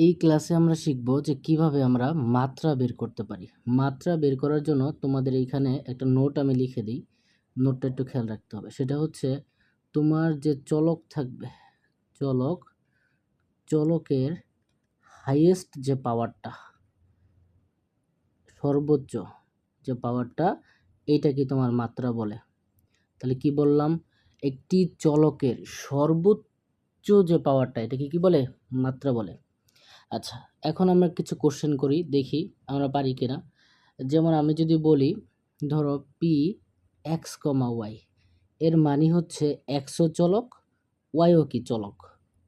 এই ক্লাসে আমরা শিখব যে কিভাবে আমরা মাত্রা বের করতে পারি। মাত্রা বের করার জন্য তোমাদের এইখানে একটা নোট আমি লিখে দিই, নোটটা একটু খেয়াল রাখতে হবে। সেটা হচ্ছে তোমার যে চলক থাকবে, চলকের হাইয়েস্ট যে পাওয়ারটা, সর্বোচ্চ যে পাওয়ারটা, এইটা কি তোমার মাত্রা বলে। তাহলে কি বললাম, একটি চলকের সর্বোচ্চ যে পাওয়ারটা, এটাকে কি বলে, মাত্রা বলে। আচ্ছা, এখন আমরা কিছু কোশ্চেন করি, দেখি আমরা পারি কিনা। যেমন আমি যদি বলি, ধরো পি এক্স কমা ওয়াই, এর মানে হচ্ছে এক্সও চলক, ওয়াইও কি চলক,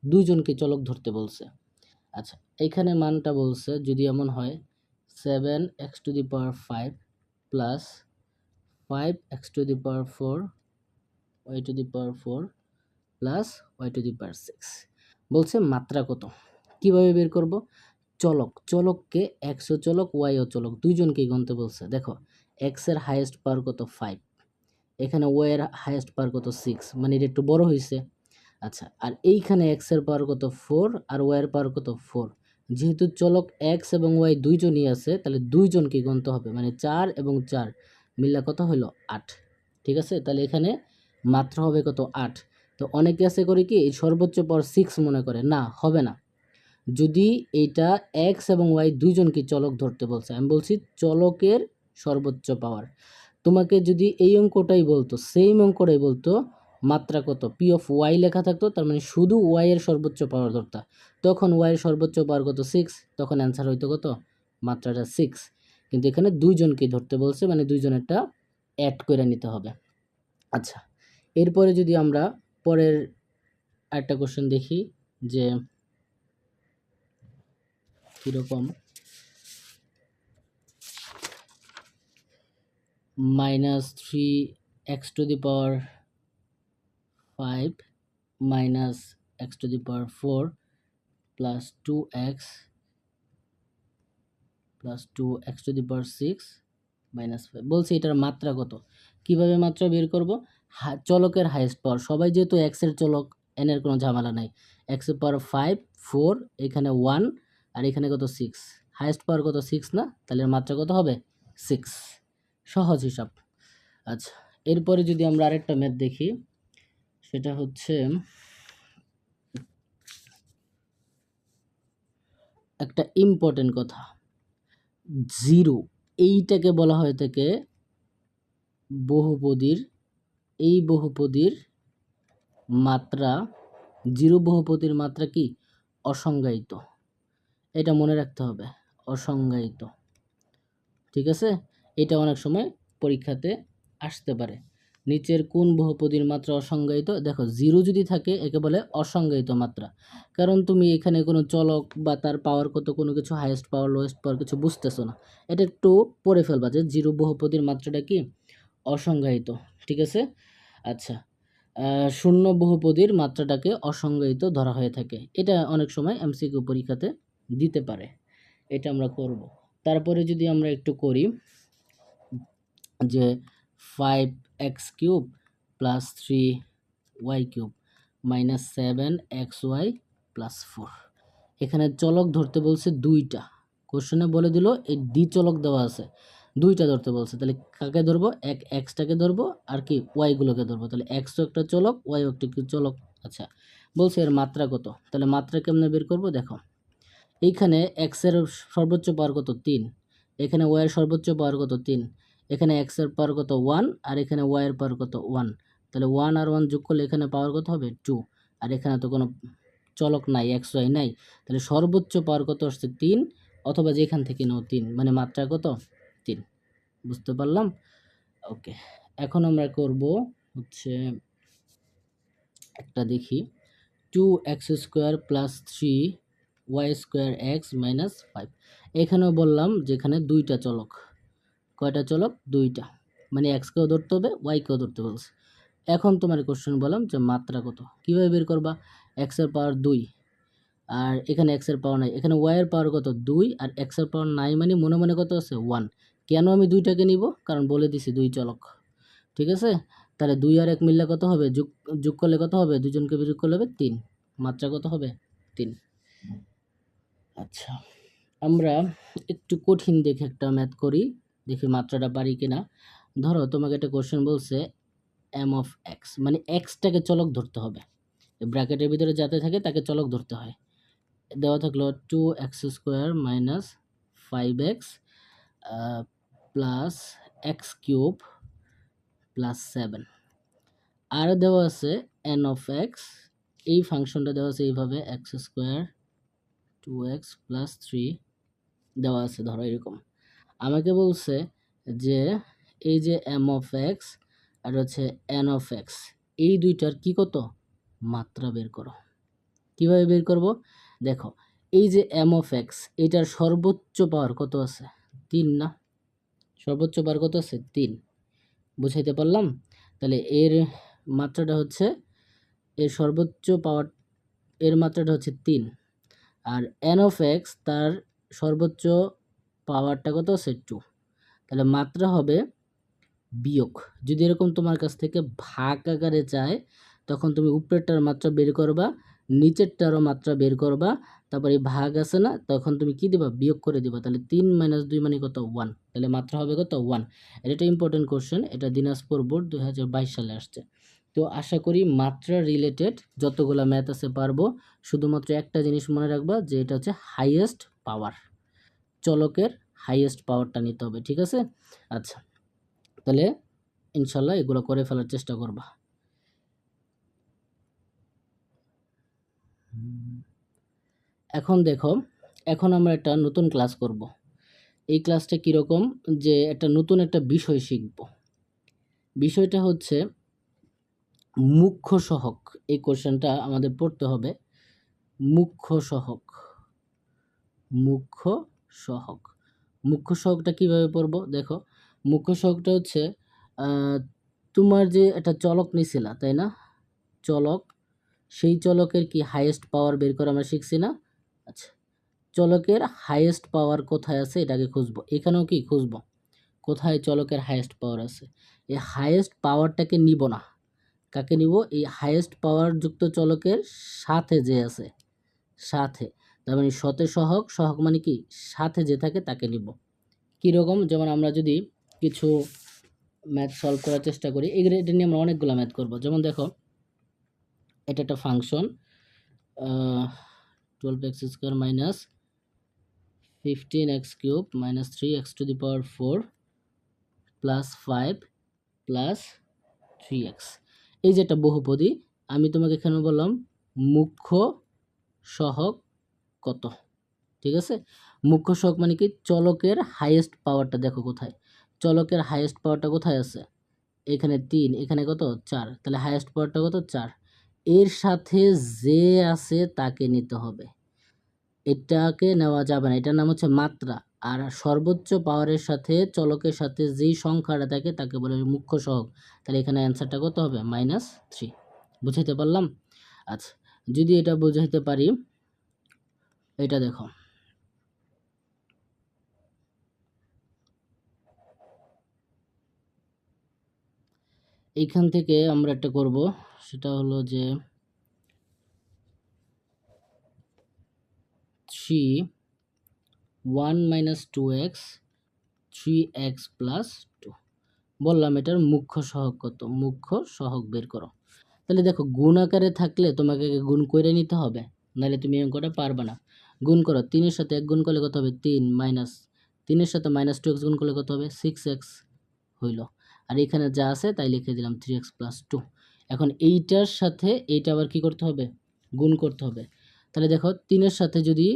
দুইজনকে চলক ধরতে বলছে। আচ্ছা, এইখানে মানটা বলছে যদি এমন হয় 7x⁵ plus 5x⁴ y⁴ plus y⁴ বলছে মাত্রা কত। কিভাবে বের করব? চলককে এক্সও চলক ওয়াইও চলক দুইজনকেই গণতে বলছে। দেখো, এক্স এর হাইয়েস্ট পাওয়ার কত 5, এখানে ওয়াই এর হাইয়েস্ট পাওয়ার কত 6, মানে এটা একটু বড় হয়েছে। আচ্ছা, আর এইখানে এক্স এর পাওয়ার কত 4 আর ওয়াই এর পাওয়ার কত 4। যেহেতু চলক এক্স এবং ওয়াই দুইজনই আছে, তাহলে দুইজনকে গণতে হবে, মানে 4 এবং 4 মিললে কত হলো 8। ঠিক আছে, তাহলে এখানে মাত্রা হবে কত 8। তো অনেকে আছে করে কি এই সর্বোচ্চ পাওয়ার 6 মনে করে, না হবে না। যদি এইটা এক্স এবং ওয়াই দুইজনকে চলক ধরতে বলছে, আমি বলছি চলকের সর্বোচ্চ পাওয়ার। তোমাকে যদি এই অঙ্কটাই বলতো, সেম অঙ্কটাই বলতো মাত্রা কত, পি অফ ওয়াই লেখা থাকতো, তার মানে শুধু ওয়াই এর সর্বোচ্চ পাওয়ার ধরতা, তখন ওয়াই এর সর্বোচ্চ পাওয়ার কত 6, তখন অ্যান্সার হইতো কত, মাত্রাটা 6। কিন্তু এখানে দুইজনকে ধরতে বলছে, মানে দুইজনেরটা অ্যাড করে নিতে হবে। আচ্ছা, এরপরে যদি আমরা পরের আরেকটা কোশ্চেন দেখি যে কীরকম, -3x⁵ -x⁴ plus 2x plus 2x⁶ -5 বলছে এটার মাত্রা কত। কিভাবে মাত্রা বের করব? চলকের হাইয়েস্ট পাওয়ার, সবাই যেহেতু এক্স এর চলক, এন এর কোনো ঝামেলা নাই। এক্স এর পাওয়ার 5, 4, এখানে 1 আর এখানে কত 6, হাইয়েস্ট পাওয়ার কত 6 না, তাহলে মাত্রা কত হবে 6। সহজ হিসাব। আচ্ছা, এরপরে যদি আমরা আরেকটা ম্যাথ দেখি, সেটা হচ্ছে একটা ইম্পর্টেন্ট কথা, 0 এইটাকে বলা হয়ে থাকে বহুপদীর, এই বহুপদীর মাত্রা, 0 বহুপদীর মাত্রা কি, অসংজ্ঞায়িত। এটা মনে রাখতে হবে, অসংজ্ঞায়িত। ঠিক আছে, এটা অনেক সময় পরীক্ষাতে আসতে পারে। নিচের কোন বহুপদীর মাত্রা অসংজ্ঞায়িত? দেখো, 0 যদি থাকে একে বলে অসংজ্ঞায়িত মাত্রা, কারণ তুমি এখানে কোনো চলক বা তার পাওয়ার কত, কোনো কিছু হাইয়েস্ট পাওয়ার লোয়েস্ট পাওয়ার কিছু বুঝতেছো না। এটা একটু পড়ে ফেলবা যে 0 বহুপদীর মাত্রাটা কি, অসংজ্ঞায়িত। ঠিক আছে। আচ্ছা, শূন্য বহুপদীর মাত্রাটাকে অসংজ্ঞায়িত ধরা হয়ে থাকে। এটা অনেক সময় এমসিকিউ পরীক্ষাতে দিতে পারে, এটা আমরা করব। তারপরে যদি আমরা একটু করি যে 5x³ plus 3y³ minus 7xy plus 4, এখানে চলক ধরতে বলছে দুইটা। কোশ্চেনে বলে দিল এই দ্বিচলক দেওয়া আছে, দুইটা ধরতে বলছে। তাহলে কাকে ধরবো? এক্সটাকে ধরবো আর কি ওয়াইগুলোকে ধরবো। তাহলে এক্সও একটা চলক, ওয়াইও একটা চলক। আচ্ছা, বলছে এর মাত্রা কত। তাহলে মাত্রা কেমনে বের করব? দেখো, এইখানে এক্সের সর্বোচ্চ পাওয়ার কত 3, এখানে ওয়াইয়ের সর্বোচ্চ পাওয়ার কত 3, এখানে এক্সের পাওয়ার কত 1 আর এখানে ওয়াইয়ের পাওয়ার কত 1। তাহলে 1 আর 1 যোগ করলে এখানে পাওয়ার কত হবে 2, আর এখানে তো কোনো চলক নাই, এক্স ওয়াই নাই। তাহলে সর্বোচ্চ পাওয়ার কত আসছে 3, অথবা যেখান থেকে নাও 3, মানে মাত্রা কত 3। বুঝতে পারলাম? ওকে, এখন আমরা করব হচ্ছে একটা দেখি, 2x² প্লাস 3y² মাইনাস 5। এখানেও বললাম যেখানে দুইটা চলক, কয়টা চলক? দুইটা, মানে এক্সকেও ধরতে হবে, ওয়াইকেও ধরতে বলছে। এখন তোমার কোশ্চেন বললাম যে মাত্রা কত, কীভাবে বের করবা? এক্সের পাওয়ার 2 আর এখানে এক্সের পাওয়ার নাই, এখানে ওয়াইয়ের পাওয়ার কত 2 আর এক্সের পাওয়ার নাই, মানে মনে মনে কত আছে 1। কেন আমি দুইটাকে নিব? কারণ বলে দিছি দুই চলক। ঠিক আছে, তাহলে 2 আর 1 মিললে কত হবে, যোগ করলে কত হবে, দুজনকে যোগ করলে হবে 3, মাত্রা কত হবে 3। আচ্ছা, আমরা একটু কঠিন দেখে একটা ম্যাথ করি, দেখি মাত্রাটা পারি কিনা। ধরো তোমাকে একটা কোশ্চেন বলছে এম অফ এক্স, মানে এক্সটাকে চলক ধরতে হবে, ব্র্যাকেটের ভিতরে যাতে থাকে তাকে চলক ধরতে হয়। দেওয়া থাকলো 2x² minus 5x plus x cube plus 7, আর দেওয়া আছে এন অফ এক্স। এই ফাংশনটা দেওয়া আছে এইভাবে x² 2x প্লাস 3 দেওয়া আছে, ধরো এরকম। আমাকে বলছে যে এই যে এম অফ এক্স আর হচ্ছে এন অফ এক্স, এই দুইটার কি কত মাত্রা বের করো। কিভাবে বের করব? দেখো, এই যে এম অফ এক্স, এটার সর্বোচ্চ পাওয়ার কত আছে? 3 না? সর্বোচ্চ পাওয়ার কত আছে? 3। বুঝাইতে পারলাম? তাহলে এর মাত্রাটা হচ্ছে, এর সর্বোচ্চ পাওয়ার, এর মাত্রাটা হচ্ছে 3। আর এন অফ এক্স, তার সর্বোচ্চ পাওয়ারটা কত আছে? 2। তাহলে মাত্রা হবে বিয়োগ। যদি এরকম তোমার কাছ থেকে ভাগ আকারে চায়, তখন তুমি উপরেরটার মাত্রা বের করবা, নিচেরটারও মাত্রা বের করবা, তারপর এই ভাগ আছে না, তখন তুমি কি দিবা? বিয়োগ করে দিবা। তাহলে 3 - 2 মানে কত? 1। তাহলে মাত্রা হবে কত? 1। এটা একটা ইম্পর্টেন্ট কোশ্চেন, এটা দিনাজপুর বোর্ড 2022 সালে আসছে। তো আশা করি মাত্রা রিলেটেড যতগুলো ম্যাথ আছে পারবো। শুধুমাত্র একটা জিনিস মনে রাখবা, যে এটা হচ্ছে হাইয়েস্ট পাওয়ার, চলকের হাইয়েস্ট পাওয়ারটা নিতে হবে, ঠিক আছে? আচ্ছা, তাহলে ইনশাল্লাহ এগুলো করে ফেলার চেষ্টা করবা। এখন দেখো, এখন আমরা একটা নতুন ক্লাস করব। এই ক্লাসটা কীরকম, যে একটা নতুন একটা বিষয় শিখব। বিষয়টা হচ্ছে মুখ্য সহক। এই কোশ্চেনটা আমাদের পড়তে হবে, মুখ্য সহক। মুখ্য সহক, মুখ্য সহকটা কীভাবে পড়ব? দেখো, মুখ্য সহকটা হচ্ছে তোমার যে একটা চলক নিছিলা, তাই না? চলক, সেই চলকের কি হাইয়েস্ট পাওয়ার বের করা আমরা শিখছি না? আচ্ছা, চলকের হাইয়েস্ট পাওয়ার কোথায় আছে এটাকে খুঁজবো। এখানেও কি খুঁজবো? কোথায় চলকের হাইয়েস্ট পাওয়ার আছে। এই হাইয়েস্ট পাওয়ারটাকে নিব না, কাকে নিব? এই হাইয়েস্ট পাওয়ার যুক্ত চলকের সাথে যে আছে, সাথে, তার মানে সতে সহক, সহক মানে কি সাথে যে থাকে তাকে নিব। কীরকম? যেমন আমরা যদি কিছু ম্যাথ সলভ করার চেষ্টা করি, এটা নিয়ে আমরা অনেকগুলো ম্যাথ করব। যেমন দেখো, এটা একটা function 12x² minus 15x³ minus 3x⁴ plus 5 plus 3x। এই যে একটা বহুপদী, আমি তোমাকে এখানে বললাম মুখ্য সহক কত, ঠিক আছে? মুখ্য সহক মানে কি চলকের হাইয়েস্ট পাওয়ারটা দেখো কোথায়, চলকের হাইয়েস্ট পাওয়ারটা কোথায় আছে? এখানে 3, এখানে কত? 4। তাহলে হাইয়েস্ট পাওয়ারটা কত? 4। এর সাথে যে আছে তাকে নিতে হবে, এটাকে নেওয়া যাবে না, এটার নাম হচ্ছে মাত্রা। আর সর্বোচ্চ পাওয়ারের সাথে চলকের সাথে যেই সংখ্যাটা থাকে তাকে বলে মুখ্য সহক। তাহলে এখানে অ্যান্সারটা কত হবে? -3। বুঝাইতে পারলাম? আচ্ছা, যদি এটা বুঝাইতে পারি, এটা দেখো, এইখান থেকে আমরা একটা করব, সেটা হলো যে 1 - 2x 3x প্লাস 2। বললাম এটার মুখ্য সহগ কত, মুখ্য সহগ বের করো। তাহলে দেখো, গুণ আকারে থাকলে তোমাকে গুণ করে নিতে হবে, নাহলে তুমি অঙ্কটা পারবে না। গুণ করো, 3-এর সাথে 1 গুণ করলে কত হবে? 3 মাইনাস 3-এর সাথে -2x গুণ করলে কত হবে? 6x হইল। আর এখানে যা আছে তাই লিখে দিলাম 3x প্লাস 2। এখন এইটার সাথে এইটা আবার কি করতে হবে? গুণ করতে হবে। তাহলে দেখো, 3-এর সাথে যদি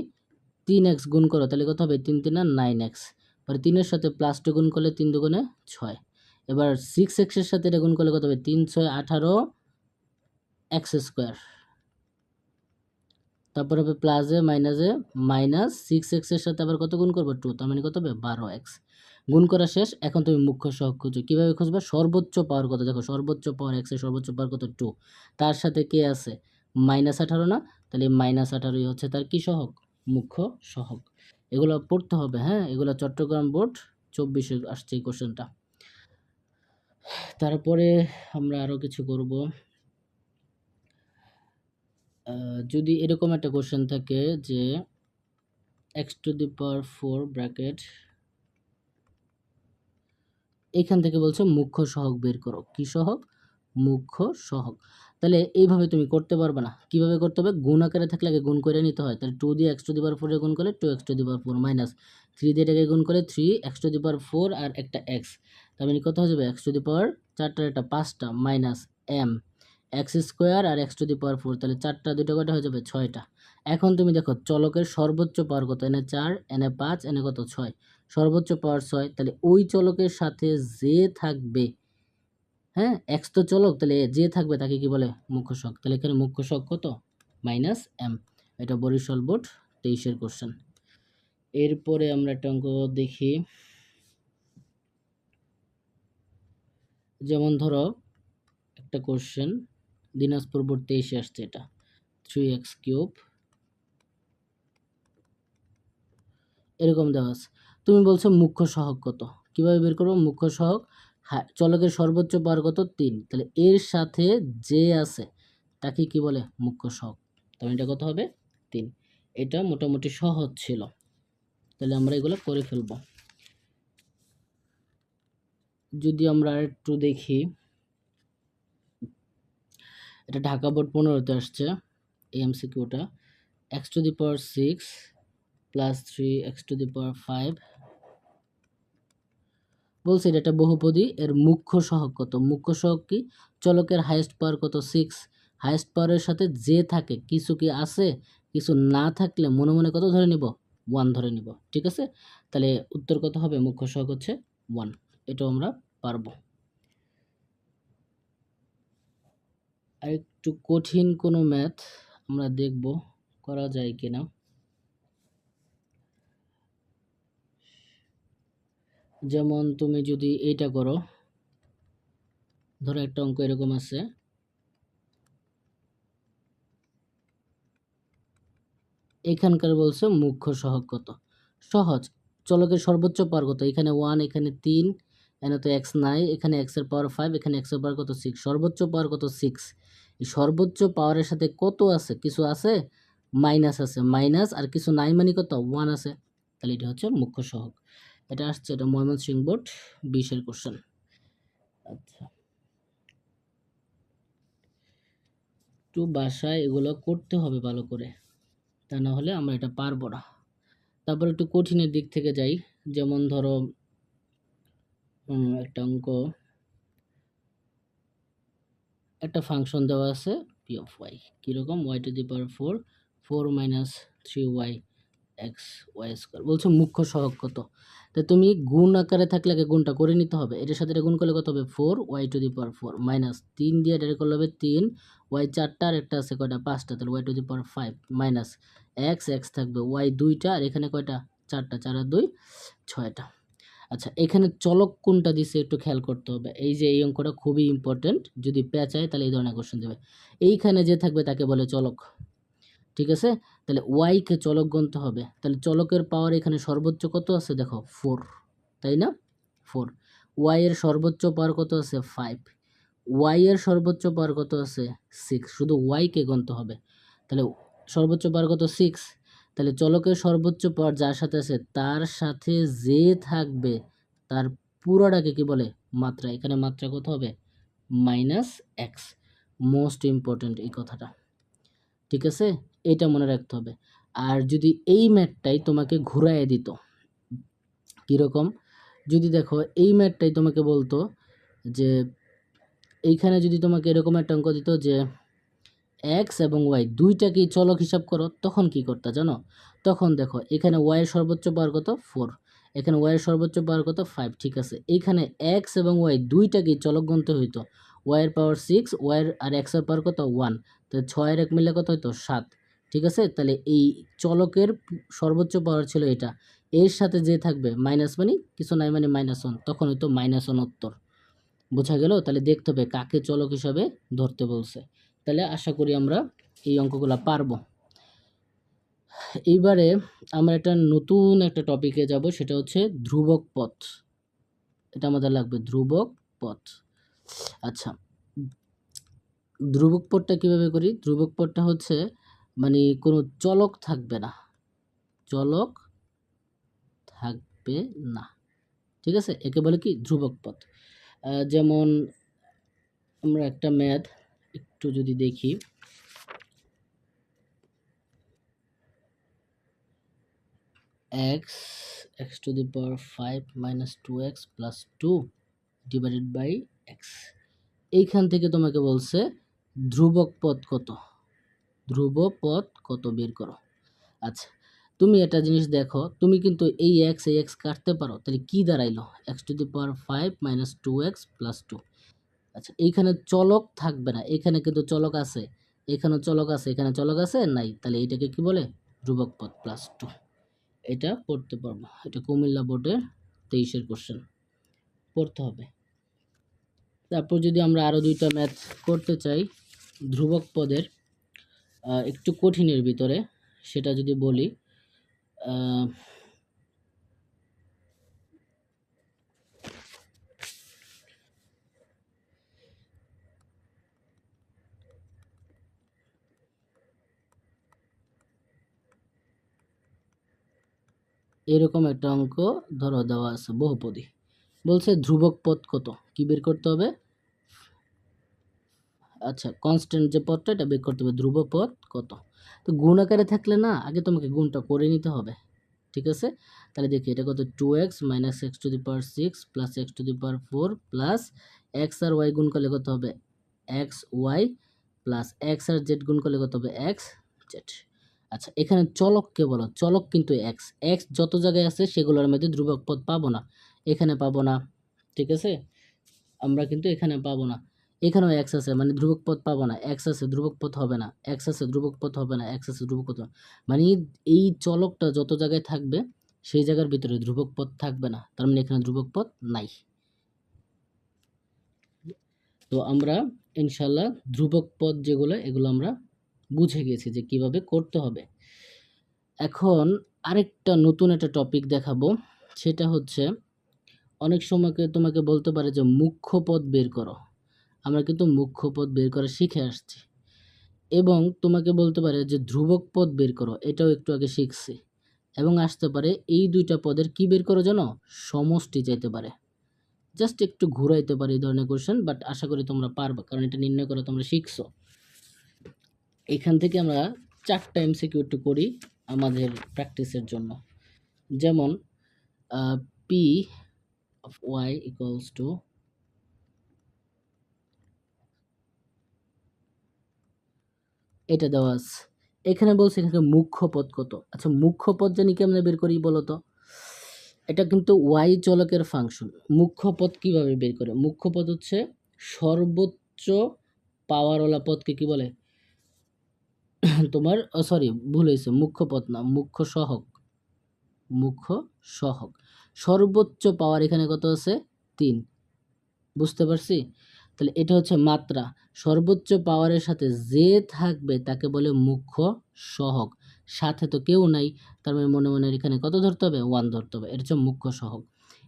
3x গুণ করো তাহলে কত হবে? 3 3 9x। পরে 3-এর সাথে +2 গুণ করলে 3 2 6। এবার 6x এর সাথে এটা গুণ করলে কত হবে? 3 6 18 x²। তারপর হবে প্লাসে মাইনাসে -6x এর সাথে আবার কত গুণ করবো? 2। তার মানে কত হবে? 12x। গুণ করা শেষ। এখন তুমি মুখ্য সহগ খুঁজো। কীভাবে খুঁজবা? সর্বোচ্চ পাওয়ার কত? দেখো, সর্বোচ্চ পাওয়ার x এর সর্বোচ্চ পাওয়ার কত? 2। তার সাথে কে আছে? -18 না? তাহলে -18ই হচ্ছে তার কি সহগ? মুখ্য সহগ। এগুলো পড়তে হবে, হ্যাঁ? এগুলো চট্টগ্রাম বোর্ড 24-এ আসছে এই কোশ্চেনটা। তারপরে আমরা আরও কিছু করব। যদি এরকম একটা কোশ্চেন থাকে যে x⁴ ব্র্যাকেট, এখান থেকে বলছে মুখ্য সহগ বের করো। কি সহগ? মুখ্য সহগ। তাহলে এইভাবে তুমি করতে পারবে না। কিভাবে করতে হবে? গুণ আকারে থাকলে আগে গুণ করে নিতে হয়। তাহলে 2 দিয়ে x⁴ এ গুণ করলে 2x⁴ মাইনাস 3 দিয়ে এটাকে গুণ করে 3x⁴ আর একটা x, তার মানে কত হয়ে যাবে? x⁴, একটা 5টা মাইনাস m x² আর x⁴, তাহলে 4টা 2টা কয়টা হয়ে যাবে? 6টা। এখন তুমি দেখো চলকের সর্বোচ্চ পাওয়ার কত? এনে 4, এনে 5, এনে কত? 6। সর্বোচ্চ পাওয়ার 6, তাহলে ওই চলকের সাথে যে থাকবে, হ্যাঁ এক্স তো চলক, তাহলে যে থাকবে তাকে কি বলে? মুখ্য সহগ। তাহলে এখানে মুখ্য সহগ কত? -m। এটা বরিশাল বোর্ড 23-এর কোশ্চেন। এরপরে আমরা একটা অঙ্ক দেখি, যেমন ধরো একটা কোশ্চেন দিনাজপুর বোর্ড 23-এ আসছে, এটা 3x³ এরকম দেওয়া আছে। তুমি বলছো মুখ্য সহগ কত? কিভাবে বের করবো মুখ্য সহগ? চলকের সর্বোচ্চ পাওয়ার কত? 3, তাহলে এর সাথে যে আছে তাকে কি বলে? মুখ্য সহগ। তাহলে এটা কত হবে? 3। এটা মোটামুটি সহজ ছিল, তাহলে আমরা এগুলো করে ফেলব। যদি আমরা একটু দেখি, এটা ঢাকা বোর্ড 15-তে আসছে এমসিকিউটা, x⁴ প্লাস 3x⁵ বলছে এটা একটা বহুপদী, এর মুখ্য সহগ কত? মুখ্য সহগ কি? চলকের হাইয়েস্ট পাওয়ার কত? 6। হাইয়েস্ট পাওয়ারের সাথে যে থাকে, কিছু কি আছে? কিছু না থাকলে মনে মনে কত ধরে নিব? 1 ধরে নিব। ঠিক আছে, তাহলে উত্তর কত হবে? মুখ্য সহগ হচ্ছে 1। এটাও আমরা পারবো। আর একটু কঠিন কোনো ম্যাথ আমরা দেখব করা যায় কিনা। যেমন তুমি যদি এইটা করো, ধরো একটা অঙ্ক এরকম আছে, এখানকার বলছে মুখ্য সহগ কত? সহজ, চলকের সর্বোচ্চ পাওয়ার কত? এখানে 1, এখানে 3, এখানে তো x নাই, এখানে x এর পাওয়ার 5, এখানে x এর পাওয়ার কত? 6। সর্বোচ্চ পাওয়ার কত? 6। এই সর্বোচ্চ পাওয়ারের সাথে কত আছে? কিছু আছে, মাইনাস আছে, মাইনাস আর কিছু নাই মানে কত? 1 আছে। তাহলে এটা হচ্ছে মুখ্য সহগ। এটা আসছে, এটা ময়মনসিংহ বোর্ড 20-এর কোশ্চেন। আচ্ছা, একটু বাসায় এগুলো করতে হবে ভালো করে, তা না হলে আমরা এটা পারবো না। তারপর একটু কঠিনের দিক থেকে যাই, যেমন ধরো একটা অঙ্ক, একটা ফাংশন দেওয়া আছে p(y), কীরকম? y⁴ 4 - 3y x² বলছে মুখ্য সহগ কত? তো তুমি গুণ আকারে থাকলে আগে গুণটা করে নিতে হবে। এটার সাথে এটা গুণ করলে কত হবে? 4y⁴ মাইনাস 3 দিয়ে এটা করলে হবে 3, y 4টা আর একটা আছে কয়টা? 5টা, তাহলে y⁵ মাইনাস x থাকবে, y 2টা আর এখানে কয়টা? 4টা, 4 আর 2 6টা। আচ্ছা, এখানে চলক কোনটা দিছে একটু খেয়াল করতে হবে। এই যে এই অঙ্কটা খুবই ইম্পর্টেন্ট, যদি পেঁচায় তাহলে এই ধরনের কোশ্চেন দেবে। এইখানে যে থাকবে তাকে বলে চলক। ঠিক আছে, তাহলে ওয়াইকে চলক গণতে হবে। তাহলে চলকের পাওয়ার এখানে সর্বোচ্চ কত আছে? দেখো 4, তাই না? 4। ওয়াই এর সর্বোচ্চ পাওয়ার কত আছে? 5। ওয়াই এর সর্বোচ্চ পাওয়ার কত আছে? 6। শুধু ওয়াইকে গণতে হবে। তাহলে সর্বোচ্চ পাওয়ার কত? 6। তাহলে চলকের সর্বোচ্চ পাওয়ার যার সাথে আছে তার সাথে যে থাকবে তার পুরোটাকে কি বলে? মাত্রা। এখানে মাত্রা কত হবে? -x। মোস্ট ইম্পর্টেন্ট এই কথাটা। ঠিক আছে, এটা মনে রাখতে হবে। আর যদি এই ম্যাথটাই তোমাকে ঘুরাইয়ে দিত, কীরকম? যদি দেখো এই ম্যাথটাই তোমাকে বলতো যে এইখানে যদি তোমাকে এরকম একটা অঙ্ক দিত যে এক্স এবং ওয়াই দুইটাকেই চলক হিসাব করো, তখন কি করতে জানো? তখন দেখো এখানে ওয়াইয়ের সর্বোচ্চ পাওয়ার কত? 4, এখানে ওয়াইয়ের সর্বোচ্চ পাওয়ার কত? 5। ঠিক আছে, এইখানে এক্স এবং ওয়াই দুইটাকেই চলক গণতে হইতো। ওয়াইয়ের পাওয়ার 6, ওয়াইয়ের আর এক্সের পাওয়ার কত? 1, তো 6 এক মিলে কত হইতো? 7। ঠিক আছে, তাহলে এই চলকের সর্বোচ্চ পাওয়ার ছিল এটা, এর সাথে যে থাকবে মাইনাস মানে কিছু নাই মানে -1, তখন হইতো -1 উত্তর। বোঝা গেল? তাহলে দেখতে হবে কাকে চলক হিসাবে ধরতে বলছে। তাহলে আশা করি আমরা এই অঙ্কগুলো পারবো। এইবারে আমরা একটা নতুন একটা টপিকে যাব, সেটা হচ্ছে ধ্রুবক পথ। এটা আমাদের লাগবে, ধ্রুবক পথ। আচ্ছা, ধ্রুবক পথটা কীভাবে করি? ধ্রুবক পথটা হচ্ছে মানে কোনো চলক থাকবে না, চলক থাকবে না। ঠিক আছে, একে বলে কি ধ্রুবক পদ। যেমন আমরা একটা ম্যাথ একটু যদি দেখি, x to the power 5 minus 2x plus 2 divided by x, এইখান থেকে তোমাকে বলছে ধ্রুবক পদ কত, ধ্রুব পদ কত বের করো। আচ্ছা, তুমি একটা জিনিস দেখো, তুমি কিন্তু এই x কাটতে পারো, তাহলে কি দাঁড়াইলো, x to the power 5 minus 2x plus 2। আচ্ছা, এইখানে চলক থাকবে না, এখানে কিন্তু চলক আছে, এখানে চলক আছে, এখানে চলক আছে নাই, তাহলে এইটাকে কি বলে ধ্রুবক পদ প্লাস 2। এটা পড়তে পারবো, এটা কুমিল্লা বোর্ডের 23-এর কোশ্চেন, পড়তে হবে। তারপর যদি আমরা আরও দুইটা ম্যাথ করতে চাই ধ্রুবক পদের, একটু কঠিনের ভিতরে, সেটা যদি বলি, এরকম একটা অঙ্ক ধরো দেওয়া আছে বহুপদী, বলছে ধ্রুবক পদ কত, কি বের করতে হবে। আচ্ছা, কনস্ট্যান্ট যে পদটা এটা বের করতে হবে, ধ্রুব পদ কত। তো গুণ আকারে থাকলে না, আগে তোমাকে গুণটা করে নিতে হবে। ঠিক আছে, তাহলে দেখি এটা কত, 2x minus X to the power 6 plus X to the power 4 plus X আর ওয়াই গুণ করলে কত হবে, এক্স ওয়াই প্লাস এক্স আর জেড গুণ করলে কত হবে, এক্স জেড। আচ্ছা, এখানে চলককে বলো, চলক কিন্তু এক্স, এক্স যত জায়গায় আছে সেগুলোর মধ্যে ধ্রুবক পদ পাবো না, এখানে পাবো না। ঠিক আছে, আমরা কিন্তু এখানে পাবো না, এখানেও এক্স আছে মানে ধ্রুবক পদ পাবো না, এক্স আছে ধ্রুবক পদ হবে না, এক্স আছে ধ্রুবক পদ হবে না, এক্স আছে ধ্রুবক পদ হবে না। মানে এই চলকটা যত জায়গায় থাকবে সেই জায়গার ভিতরে ধ্রুবক পদ থাকবে না, তার মানে এখানে ধ্রুবক পদ নাই। তো আমরা ইনশাল্লাহ ধ্রুবক পদ যেগুলো এগুলো আমরা বুঝে গেছি যে কিভাবে করতে হবে। এখন আরেকটা নতুন একটা টপিক দেখাবো, সেটা হচ্ছে অনেক সময় তোমাকে বলতে পারে যে মুখ্য পদ বের করো, আমরা কিন্তু মুখ্য পদ বের করা শিখে আসছি, এবং তোমাকে বলতে পারে যে ধ্রুবক পদ বের করো, এটাও একটু আগে শিখছি, এবং আসতে পারে এই দুইটা পদের কি বের করো জানো, সমষ্টি চাইতে পারে, জাস্ট একটু ঘুরাইতে পারে এই ধরনের কোশ্চেন, বাট আশা করি তোমরা পারবে, কারণ এটা নির্ণয় করে তোমরা শিখছো। এখান থেকে আমরা 4টা এমসিকিউ একটু করি আমাদের প্র্যাকটিসের জন্য। যেমন P of Y equals to, এটা দেওয়া আছে, এখানে বলছে এখানে মুখ্য পদ কত। আচ্ছা, মুখ্য পদ জানি কেমনে বের করি বলো তো, এটা কিন্তু ওয়াই চলকের ফাংশন। মুখ্য পদ কিভাবে বের করে, মুখ্য পদ হচ্ছে সর্বোচ্চ পাওয়ারওয়ালা পদকে কি বলে তোমার, সরি ভুল হয়েছে, মুখ্য পদ না, মুখ্য সহগ, মুখ্য সহগ। সর্বোচ্চ পাওয়ার এখানে কত আছে, 3, বুঝতে পারছি। তাহলে এটা হচ্ছে মাত্রা, সর্বোচ্চ পাওয়ারের সাথে যে থাকবে তাকে বলে মুখ্য সহগ, সাথে তো কেউ নাই, তার মানে মনে মনে এখানে কত ধরতে হবে, 1 ধরতে হবে, এটা হচ্ছে মুখ্য সহগ।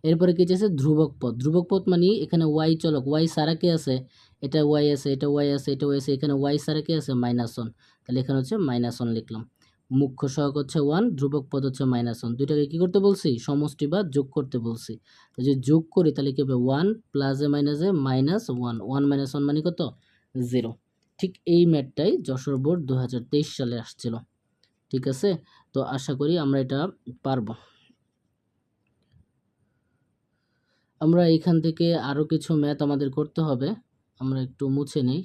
এরপরে কি আছে ধ্রুবক পদ, ধ্রুবক পদ মানে এখানে ওয়াই চলক, ওয়াই সারা কে আছে, এটা ওয়াই আছে, এটা ওয়াই আছে, এটা ওয়াই আছে, এখানে ওয়াই সারা কে আছে, -1, তাহলে এখানে হচ্ছে -1 লিখলাম। মুখ্য সহগ হচ্ছে 1, ধ্রুবক পদ হচ্ছে -1, দুইটাকে কি করতে বলছি, সমষ্টি বা যোগ করতে বলছি। তো যদি যোগ করি তাহলে কি হবে, 1 প্লাস এ মাইনাস এ -1, 1 - 1 মানে কত, 0। ঠিক এই ম্যাথটাই যশোর বোর্ড 2023 সালে আসছিল। ঠিক আছে, তো আশা করি আমরা এটা পারবো। আমরা এখান থেকে আরও কিছু ম্যাথ আমাদের করতে হবে, আমরা একটু মুছে নেই।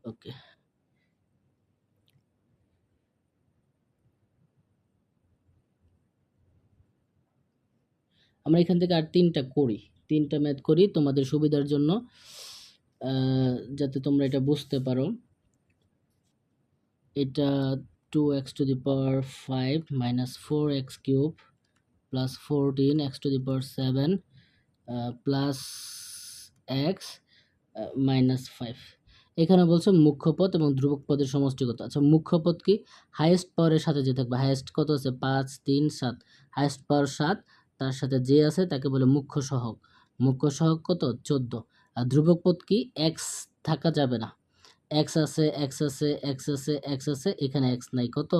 ওকে, আমরা এখান থেকে আর 3টা করি, 3টা ম্যাথ করি তোমাদের সুবিধার জন্য, যাতে তোমরা এটা বুঝতে পারো। এটা 2x to the power 5 minus 4x cube plus 14x to the power 7 plus x minus 5। এখানে বলছে মুখ্য পদ এবং ধ্রুবক পদের সমষ্টি কত। আচ্ছা, মুখ্য পদ কি, হাইয়েস্ট পাওয়ারের সাথে যে থাকবে, হাইয়েস্ট কত আছে, 5 3 7, হাইয়েস্ট পাওয়ার 7, তার সাথে যে আছে তাকে বলে মুখ্য সহগ, মুখ্য সহগ কত, 14। আর ধ্রুবক পদ কি, এক্স থাকা যাবে না, এক্স আছে, এক্স আছে, এক্স আছে, এক্স আছে, এখানে এক্স নাই, কত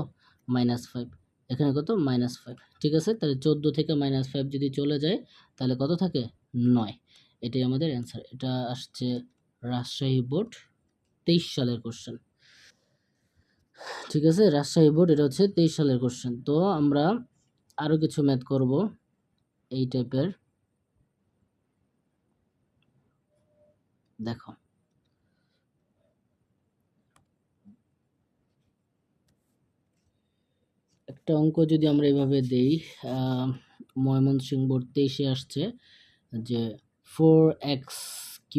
-5, এখানে কত -5, ঠিক আছে। তাহলে 14 থেকে -5 যদি চলে যায় তাহলে কত থাকে 9। এটাই আমাদের অ্যান্সার। এটা আসছে রাজশাহী বোর্ড 23 সালের কোশ্চেন, ঠিক আছে। রাজশাহী বোর্ড এটা হচ্ছে 23 সালের কোশ্চেন। তো আমরা আরও কিছু ম্যাথ করব এই টাইপের। দেখো একটা অঙ্ক যদি আমরা এভাবে দেই, ময়মনসিংহ বোর্ড 23-এ আসছে যে 4x³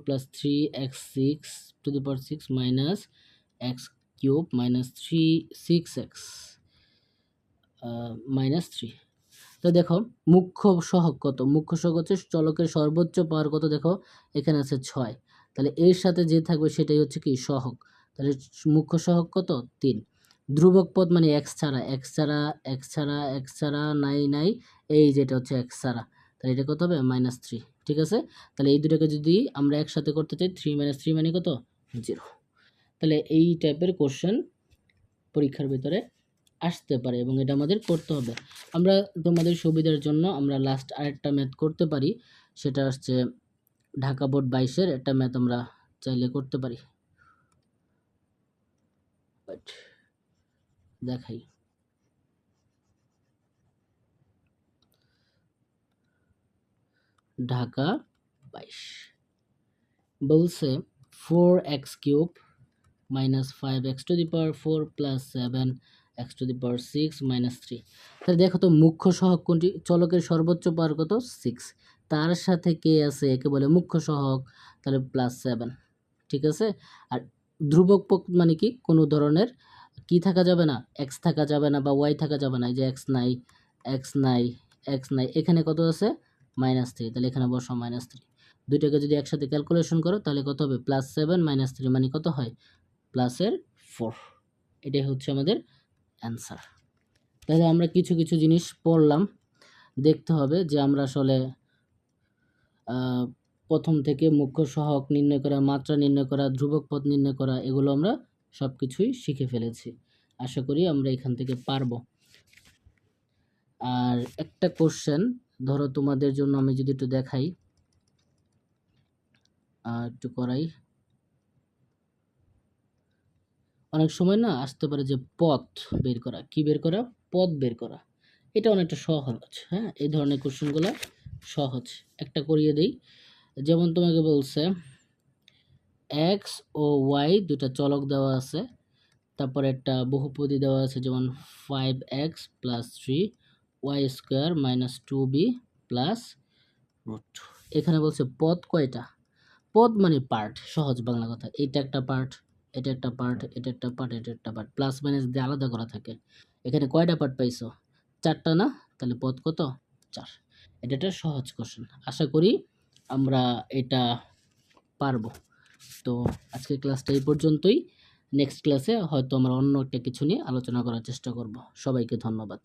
plus 3x6 minus x³ minus 6x minus 3। তো দেখো মুখ্য সহগ কত, মুখ্য সহগ হচ্ছে চলকের সর্বোচ্চ পাওয়ার কত, দেখো এখানে আছে 6, তাহলে এর সাথে যে থাকবে সেটাই হচ্ছে কি সহগ। তাহলে মুখ্য সহগ কত 3। ধ্রুবক পদ মানে এক্স ছাড়া, এক্স ছাড়া, এক্স ছাড়া, এক্স ছাড়া, নাই নাই, এই যেটা হচ্ছে এক্স ছাড়া, তাহলে এটা কত হবে -3, ঠিক আছে। তাহলে এই দুটোকে যদি আমরা একসাথে করতে চাই 3 - 3 মানে কত 0। তাহলে এই টাইপের কোশ্চেন পরীক্ষার ভিতরে আসতে পারে এবং এটা আমাদের করতে হবে। আমরা তোমাদের সুবিধার জন্য আমরা লাস্ট আরেকটা ম্যাথ করতে পারি, সেটা হচ্ছে ঢাকা বোর্ড 22-এর একটা ম্যাথ আমরা চাইলে করতে পারি। দেখাই, ঢাকা 22 বলছে 4x³ minus 5x⁴ plus 7x⁶ minus 3। তাহলে দেখো তো মুখ্য সহগ কোনটি, চলকের সর্বোচ্চ পাওয়ার কত 6, তার সাথে কে আছে একে বলে মুখ্য সহগ, তাহলে +7, ঠিক আছে। আর ধ্রুবক পদ মানে কি, কোনো ধরনের কি থাকা যাবে না, এক্স থাকা যাবে না বা ওয়াই থাকা যাবে না, এই যে এক্স নাই, এক্স নাই, এক্স নাই, এখানে কত আছে -3, তাহলে এখানে বসাও -3। দুইটাকে যদি একসাথে ক্যালকুলেশন করো তাহলে কত হবে +7 -3 মানে কত হয় +4। এটাই হচ্ছে আমাদের অ্যান্সার। তাহলে আমরা কিছু কিছু জিনিস পড়লাম, দেখতে হবে যে আমরা আসলে প্রথম থেকে মুখ্য সহগ নির্ণয় করা, মাত্রা নির্ণয় করা, ধ্রুবক পদ নির্ণয় করা, এগুলো আমরা সব কিছুই শিখে ফেলেছি। আশা করি আমরা এখান থেকে পারবো। আর একটা কোশ্চেন ধরো তোমাদের জন্য আমি যদি একটু দেখাই, একটু করাই, অনেক সময় না আসতে পারে যে পথ বের করা, কি বের করা, পথ বের করা, এটা অনেকটা সহজ। হ্যাঁ, এই ধরনের কোশ্চেনগুলো সহজ। একটা করিয়ে দেই, যেমন তোমাকে বলছে এক্স ও ওয়াই দুটা চলক দেওয়া আছে, তারপর একটা বহুপদী দেওয়া আছে যেমন 5x + 3y² - 2b +√2। এখানে বলছে পদ কয়টা, পদ মানে পার্ট, সহজ বাংলা কথা, এটা একটা পার্ট, এটা একটা পার্ট, এটা একটা পার্ট, এটা একটা পার্ট, প্লাস মাইনাস দিয়ে আলাদা করা থাকে। এখানে কয়টা পার্ট পাইছো, 4টা না, তাহলে পদ কত 4। এটা একটা সহজ কোশ্চেন, আশা করি আমরা এটা পারবো। তো আজকের ক্লাসটা এই পর্যন্তই, নেক্সট ক্লাসে হয়তো আমরা অন্য একটা কিছু নিয়ে আলোচনা করার চেষ্টা করব। সবাইকে ধন্যবাদ।